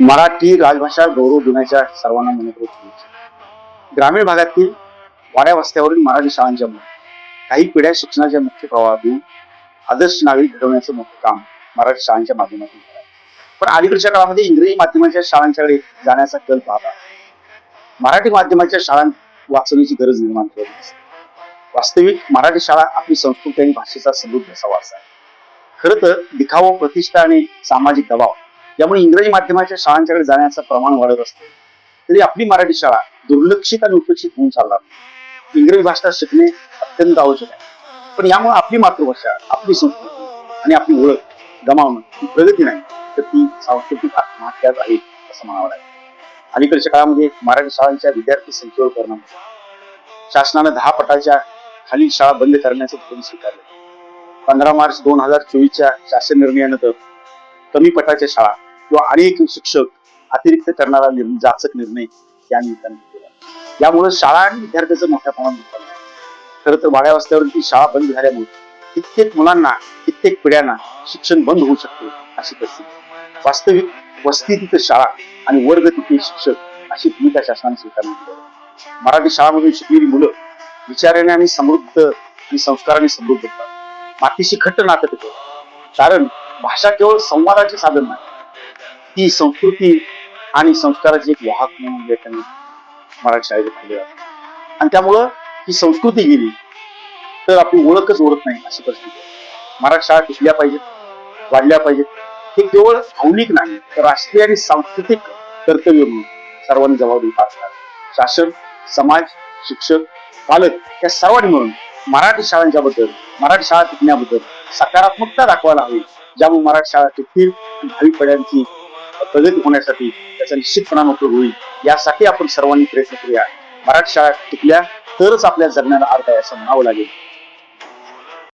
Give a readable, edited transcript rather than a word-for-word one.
मराठी राजभाषा गौरव दिनाच्या सर्वांना मनपूर्वक शुभेच्छा. ग्रामीण भागातील वाड्या वस्त्यावरील मराठी शाळांच्या मुळे काही पिढ्या शिक्षणाच्या मुख्य प्रवाहात येऊन आदर्श नागरिक घडवण्याचं मोठं काम मराठी शाळांच्या माध्यमातून केलं आहे. पण अलीकडच्या काळामध्ये इंग्रजी माध्यमाच्या शाळांच्याकडे जाण्याचा कल पाहता मराठी माध्यमाच्या शाळां वाचवण्याची गरज निर्माण होत असते. वास्तविक मराठी शाळा आपली संस्कृती आणि भाषेचा समृद्ध वारसा आहे. खरं तर दिखावा, प्रतिष्ठा आणि सामाजिक दबाव यामुळे इंग्रजी माध्यमाच्या शाळांच्याकडे जाण्याचं प्रमाण वाढत असते. तरी आपली मराठी शाळा दुर्लक्षित आणि उपेक्षित होऊन चालणार नाही. इंग्रजी भाषा शिकणे अत्यंत आवश्यक आहे, पण यामुळे आपली मातृभाषा, आपली संस्कृती आणि आपली ओळख गमावणं ही प्रगती नाही, तर ती सांस्कृतिक आत्महत्याच आहे असं म्हणावं लागेल. अलीकडच्या काळामध्ये मराठी शाळांच्या विद्यार्थी संख्येवर परिणाम होतो. शासनानं 10 पटाच्या खालील शाळा बंद करण्याचे धोरण स्वीकारले. 15 मार्च 2024च्या शासन निर्णयानंतर कमी पटाच्या शाळा किंवा अनेक शिक्षक अतिरिक्त करणारा जाचक निर्णय या निमित्ताने केला. यामुळे शाळा आणि विद्यार्थ्यांचं मोठ्या प्रमाणात नुकसान झालं. खरं तर वाड्या वस्त्यावरती शाळा बंद झाल्यामुळे कित्येक मुलांना, कित्येक पिढ्यांना शिक्षण बंद होऊ शकते अशी परिस्थिती. वास्तविक वस्ती तिथे शाळा आणि वर्ग तिथे शिक्षक अशी भूमिका शासनाने स्वीकारली. मराठी शाळांमधून शिकलेली मुलं विचाराने आणि समृद्ध आणि संस्काराने समृद्ध होतात. मातीशी घट्ट नातं तिथे, कारण भाषा केवळ संवादाचे साधन नाही, ती संस्कृती आणि संस्काराची एक वाहक म्हणून या ठिकाणी मराठी शाळेत पाहिले जाते. आणि त्यामुळं ही संस्कृती गेली तर आपली ओळखच ओळख नाही अशी परिस्थिती. मराठी शाळा टिकल्या पाहिजेत, वाढल्या पाहिजेत. हे केवळ भावनिक नाही, तर राष्ट्रीय आणि सांस्कृतिक कर्तव्य म्हणून सर्वांनी जबाबदारी पार पाडावी. शासन, समाज, शिक्षक, पालक या सर्वांनी मिळून मराठी शाळांच्या बद्दल, मराठी शाळा टिकण्याबद्दल सकारात्मकता दाखवायला हवी. ज्यामुळे मराठी शाळा टिकतील, भावी पिढ्यांची प्रगती होण्यासाठी त्याचा निश्चितपणाने उपयोग होईल. यासाठी आपण सर्वांनी प्रयत्न करूया. मराठी शाळा टिकल्या तरच आपल्या जगण्याला अर्थ आहे असं म्हणावं लागेल.